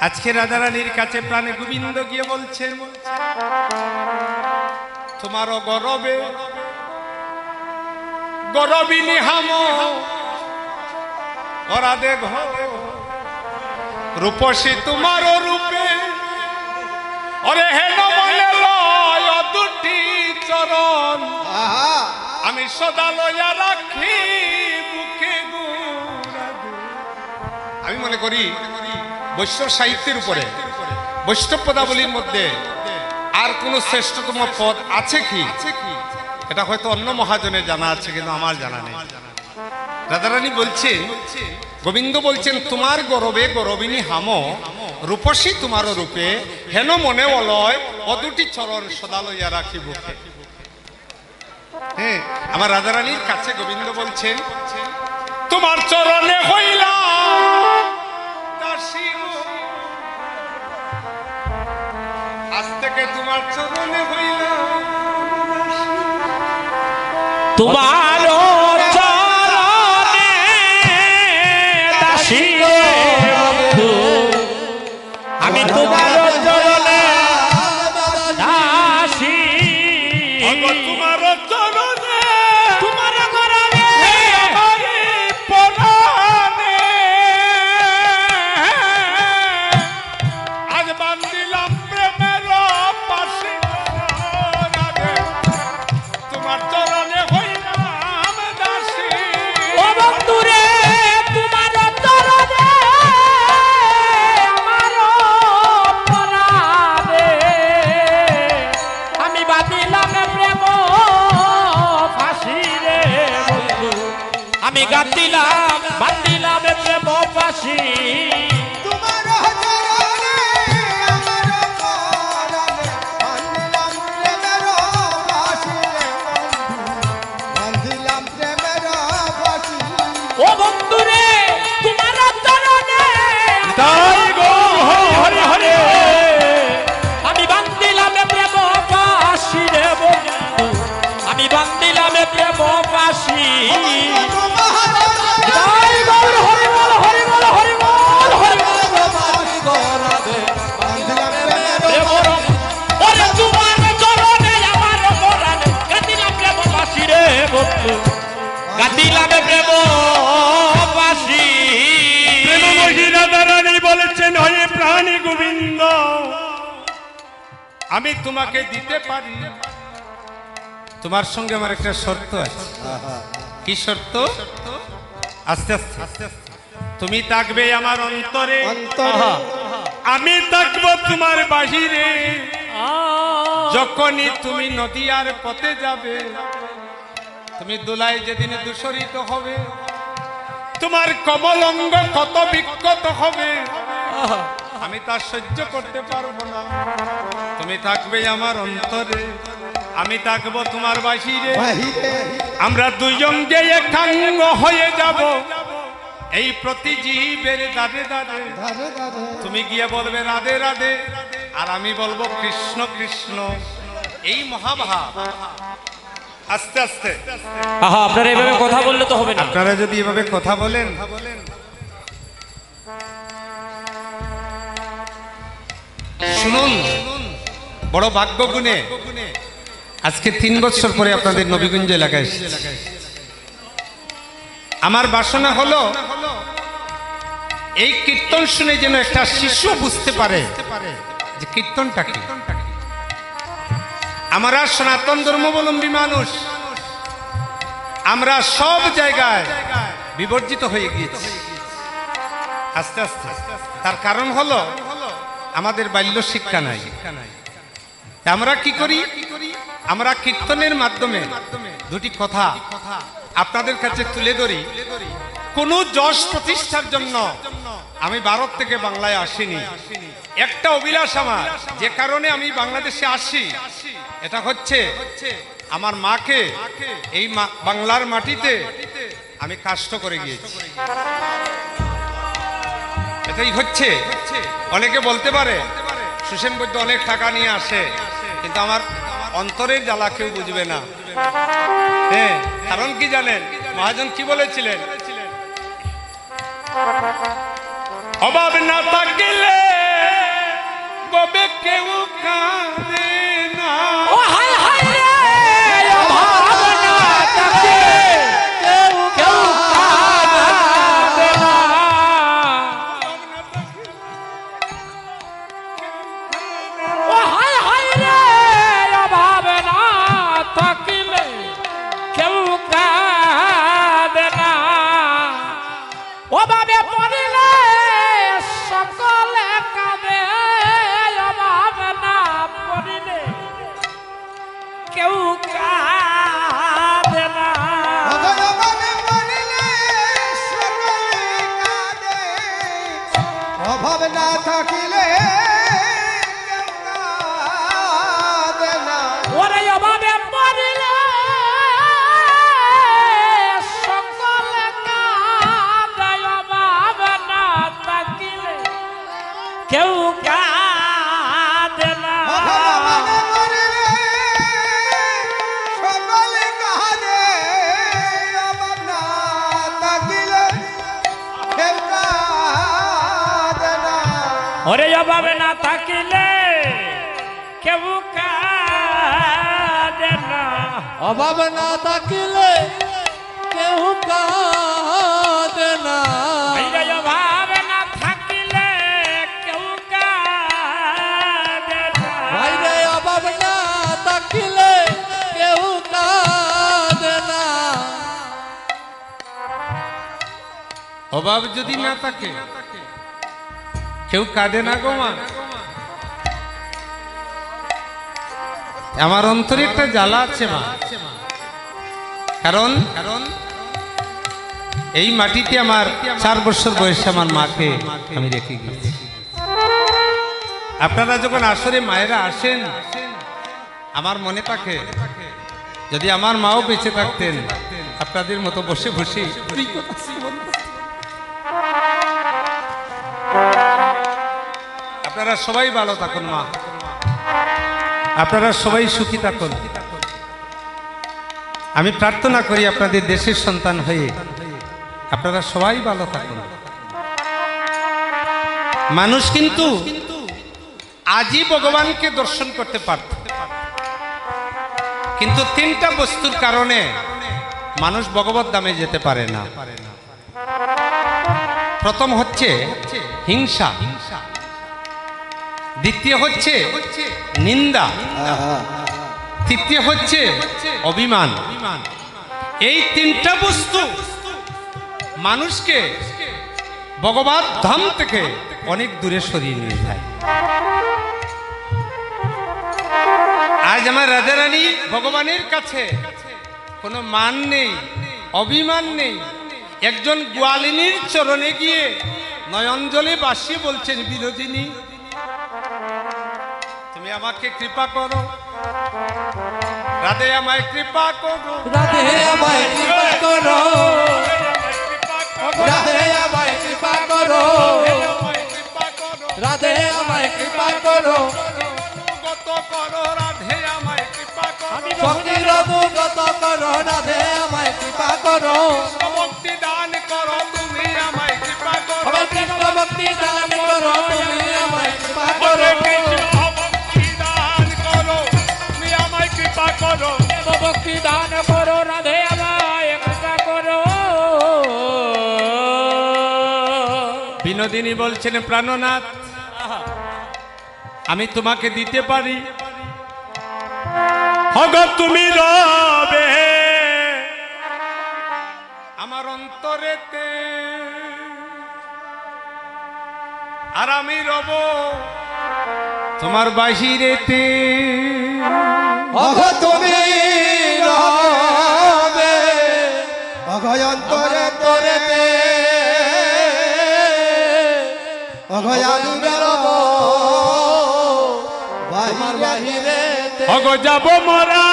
আজকে রাধারানীর কাছে প্রাণে গোবিন্দ গিয়ে বলছেন, তোমারও গরবে গরবিনী হাম ওরা দেখ রূপসী তোমারও রূপে ওরে হেন মনে লয় দুটি চরণ আমি সদা লইয়া রাখি বুকে গুড়া। আমি মনে করি বৈষ্ণব সাহিত্যের উপরে বৈষ্ণব পদাবলীর মধ্যে আর কোন শ্রেষ্ঠতম পদ আছে কি? এটা হয়তো অন্য মহাজনের জানা আছে, কিন্তু আমার জানা নেই। রাধারানী বলছে, গোবিন্দ বলছেন, তোমার গরবে গরবিনী হাম রূপসী তোমার রূপে হেন মনে অলয় অদুটি চরণ সদা লইয়া রাখি বুকে। হ্যাঁ, আমার রাধারানীর কাছে গোবিন্দ বলছেন, তোমার চরণে হইলাম দাসী, আজ থেকে তোমার চরণে হইলাম তোমার চরণে দাসী বন্ধু, আমি তোমার চরণে দাসী, তোমার চরণে তোমার চরণে আমারে পরাণে আজ বান্ধিলাম প্রেমের পাশে, তোমার চরণে হইলাম দাসী। ও বন্ধুরে তোমার চরণে আমার পরাবে, আমি বাঁধিলাম প্রেম ফাঁসি রে বন্ধু, আমি গাঁথিলাম বাঁধিলাম প্রেম ফাঁসি। ও বন্ধুরে তোমার চরণে হরে হরে আমি বান্ধিলাম প্রেম ফাঁসি রে বন্ধু, আমি বান্ধিলাম প্রেম ফাঁসি। জয় গৌর হরি বল হরি বল হরি বল হরি বল। ওরে তোমার চরণে আমার পরাণ গাঁথিলাম প্রেম ফাঁসি রে বন্ধু, গাঁথিলাম প্রেম ফাঁসি। প্রেমময়ী রাধারানী বলেছেন, হয়ে প্রাণী গোবিন্দ আমি তোমাকে দিতে পারি, তোমার সঙ্গে আমার একটা শর্ত আছে। কি শর্ত? আস্তে আস্তে আস্তে আস্তে। তুমি থাকবে আমার অন্তরে, আমি থাকবো তোমার বাহিরে। যখনই তুমি নদীয়ার পথে যাবে, তুমি দোলাই যেদিন দূষরিত হবে, তোমার কমল অঙ্গ কত বিক্ষত হবে, আমি তা সহ্য করতে পারবো না। তুমি থাকবে আমার অন্তরে, আমি থাকবো তোমার বাহিরে। আমরা দুজন যে একাঙ্গ হয়ে যাব এই প্রতি জীবের দাঁড়ে দাঁড়ে। তুমি গিয়ে বলবে রাধে রাধে, আর আমি বলবো কৃষ্ণ কৃষ্ণ। এই মহাভাব। আস্তে আস্তে আপনারা এভাবে কথা বললে তো হবে না। আপনারা যদি এভাবে কথা বলেন, শুনুন, বড় ভাগ্য গুণে আজকে 3 বছর পরে আপনাদের নবীগঞ্জ এলাকায় এসেছি। আমার বাসনা হলো এই কীর্তন শুনে যেন একটা শিশু বুঝতে পারে যে কীর্তনটা কি। আমরা সনাতন ধর্মাবলম্বী মানুষ, আমরা সব জায়গায় বিবর্জিত হয়ে গিয়েছি আস্তে আস্তে। তার কারণ হলো আমাদের বাল্য শিক্ষা নাই। আমরা কি করি? আমরা কীর্তনের মাধ্যমে দুটি কথা আপনাদের কাছে তুলে ধরি। কোন যশ প্রতিষ্ঠার জন্য আমি ভারত থেকে বাংলায় আসিনি। একটা অভিলাষ আমার, যে কারণে আমি বাংলাদেশে আসি, এটা হচ্ছে আমার মাকে এই বাংলার মাটিতে আমি কাষ্ট করে গিয়েছি। এটাই হচ্ছে। অনেকে বলতে পারে সুসেন বৈদ্য অনেক টাকা নিয়ে আসে, কিন্তু আমার অন্তরের জ্বালা কেউ বুঝবে না। হ্যাঁ, কারণ কি জানেন? মহাজন কি বলেছিলেন? অভাব না থাকলে থাকিলে ওরে অভাবে পড়িলে সকলে কাঁদে অভাব না থাকিলে কেউ কাঁদে না সকলে কাঁদে অভাব না থাকিলে কেউ কাঁদে না ওরে অভাব না থাকিলে কেউ কাঁদে না অভাব না থাকিলে কেউ কাঁদে না ওরে অভাব না থাকিলে কেউ কাঁদে না বাইরে অভাব না থাকিলে কেউ কাঁদে না অভাব যদি না থাকে কেউ কাঁদে না গো মা। আমার অন্তরে একটা জ্বালা আছে মা, কারণ এই মাটিতে আমার 4 বছর বয়সে আমার মাকে আমি রেখে গেছি। আপনারা যখন আসরে মায়েরা আসেন আমার মনে থাকে যদি আমার মাও বেঁচে থাকতেন আপনাদের মতো বসে বসে আপনারা সবাই ভালো থাকুন মা, আপনারা সবাই সুখী থাকুন। আমি প্রার্থনা করি আপনাদের দেশের সন্তান হয়ে আপনারা সবাই ভালো থাকুন। মানুষ কিন্তু আজই ভগবানকে দর্শন করতে পারত, কিন্তু 3টা বস্তুর কারণে মানুষ ভগবত ধামে যেতে পারে না। প্রথম হচ্ছে হিংসা, দ্বিতীয় হচ্ছে নিন্দা, তৃতীয় হচ্ছে অভিমান। এই 3টা বস্তু মানুষকে ভগবত ধাম থেকে অনেক দূরে সরিয়ে নিয়ে যায়। আজ আমার রাজারানী ভগবানের কাছে কোনো মান নেই, অভিমান নেই। একজন গোয়ালিনীর চরণে গিয়ে নয়নজলে ভাসিয়ে বলছেন, বিনোদিনী তুমি আমাকে কৃপা করো, রাধে আমায় কৃপা করো, রাধে আমায় কৃপা করো, রাধে আমায় কৃপা করো, রাধে আমায় কৃপা করো, গত করো রাধে আমায় কৃপা করো, ফকির গত করো, রাধে আমায় কৃপা করো, ভক্তি দান করো তুমি আমায় কৃপা করো, আমার কৃষ্ণ ভক্তি দান করো, তুমি আমায় কৃপা করো, ভক্তি দান করো তুমি আমায় কৃপা করো, ভক্তি দান করো রাধে আমায় কৃপা করো। বিনোদিনী বলছেন, প্রাণনাথ আমি তোমাকে দিতে পারি, হগো তুমি রবে আমার অন্তরেতে, আর আমি রব তোমার বাহিরেতে। অঘ তুমি রবে অঘয় অন্তরে তোরেতে অঘয় আমি রব তোমার বাহিরে হগো যাব মোরা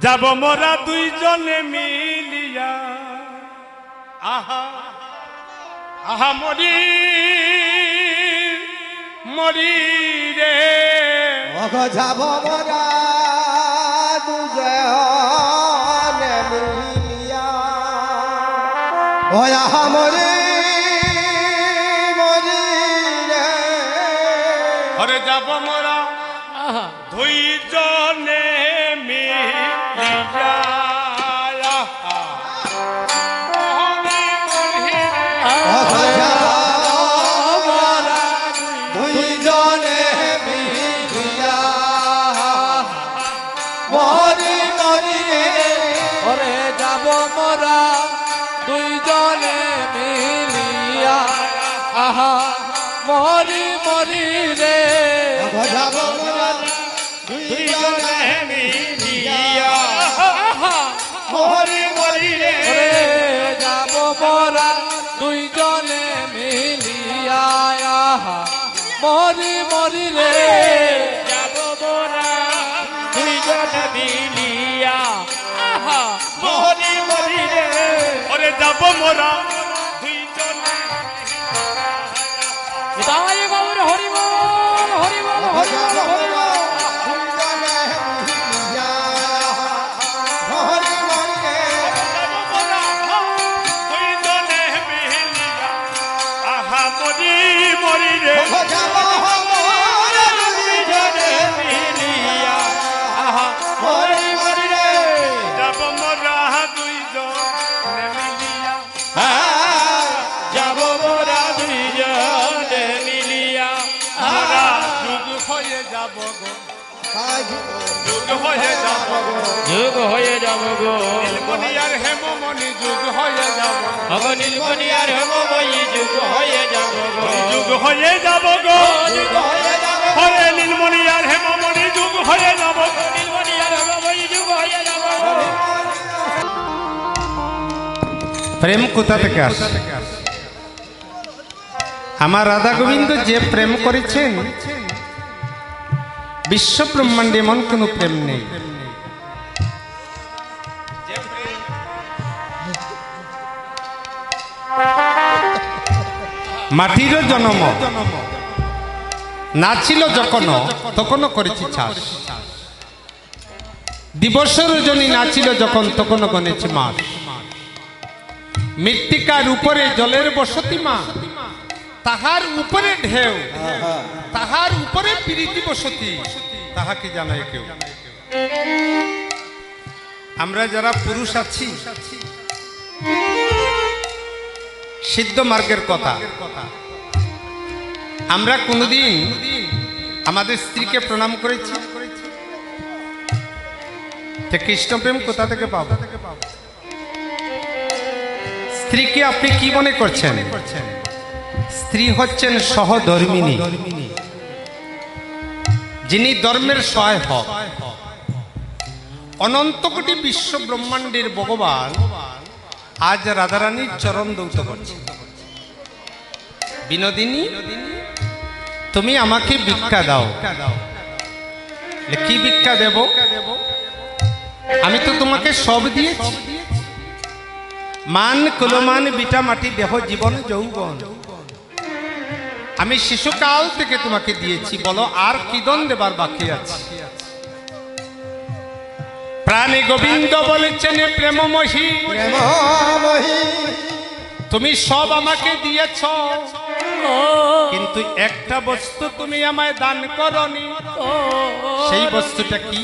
যাব মোরা দুইজনে মিলিয়া, আহা আহা মরি মরি রে, অঘ যাব মোরা দুজনে মিলিয়া, ওয়া মরি মরি রে, হরে যাব মোরা দুইজনে মিলিয়া, অঘ যাব মোরা দুইজনে মিলিয়া, মরি মরি রে, ওরে যাব মোরা দুইজনে মিলিয়া, আহা মরি মরি রে, অঘ যাব মোরা দুইজনে মিলিয়া, মরি মরি রে যাব মোরা দুইজনে মিলিয়া আহা মরি মরি রে ওরে যাব মোরা দুইজনে তাই গৌর হরি বল হরি বল হরি বল হরি বল দুইজনে মিলিয়া আহা মরি মরি রে দুইজনে মিলিয়া আহা মরি মরি রে যাব মোরা দুইজনে মিলিয়া যাব মোরা দুইজনে মিলিয়া মোরা যুগ হয়ে যাব গো যুগ হয়ে যাব গো যুগ হয়ে যাব গো নীলমণি আর হেমমণি যুগ হয়ে যাব অগ নীলমণি আর হেমময়ী যুগ হয়ে যাব গো যুগ হয়ে যাব গো যুগ হয়ে যাব হরে নীলমণি আর হেমমণি যুগ হয়ে যাব গো নীলমণি আর হেমময়ী যুগ হয়ে যাব গো প্রেম কোথা থেকে আসে? আমার রাধা গোবিন্দ যে প্রেম করেছেন বিশ্ব ব্রহ্মাণ্ডে এমন কোনো প্রেম নেই। মাটিরও জন্ম না ছিল যখন তখনও করেছি চাষ, দিবসের রজনী না ছিল যখন তখনও গণেছি মাস। মৃত্তিকার উপরে জলের বসতি মা, তাহার উপরে ঢেউ, তাহার উপরে প্রীতি বসতি, তাহাকে জানায় কেউ। আমরা যারা পুরুষ আছি সিদ্ধ মার্গের কথা, আমরা কোনদিন আমাদের স্ত্রীকে প্রণাম করেছি? কৃষ্ণ প্রেম কোথা থেকে পাবো? স্ত্রীকে আপনি কি মনে করছেন? স্ত্রী হচ্ছেন সহধর্মিনী, যিনি ধর্মের সহায় হক। অনন্ত কোটি বিশ্ব ব্রহ্মাণ্ডের ভগবান আজ রাধারানীর চরণ দৌত করছে। বিনোদিনী, তুমি আমাকে ভিক্ষা দাও। কি ভিক্ষা দেব? আমি তো তোমাকে সব দিয়েছি, মান কুলমান বিটা মাটি দেহ জীবন যৌবন। আমি শিশুকাল থেকে তোমাকে দিয়েছি, বলো আর কি দন দেবার বাকি আছে? প্রাণে গোবিন্দ বলেছেন প্রেমময়ী, তুমি সব আমাকে দিয়েছ, কিন্তু একটা বস্তু তুমি আমায় দান করনি। সেই বস্তুটা কি?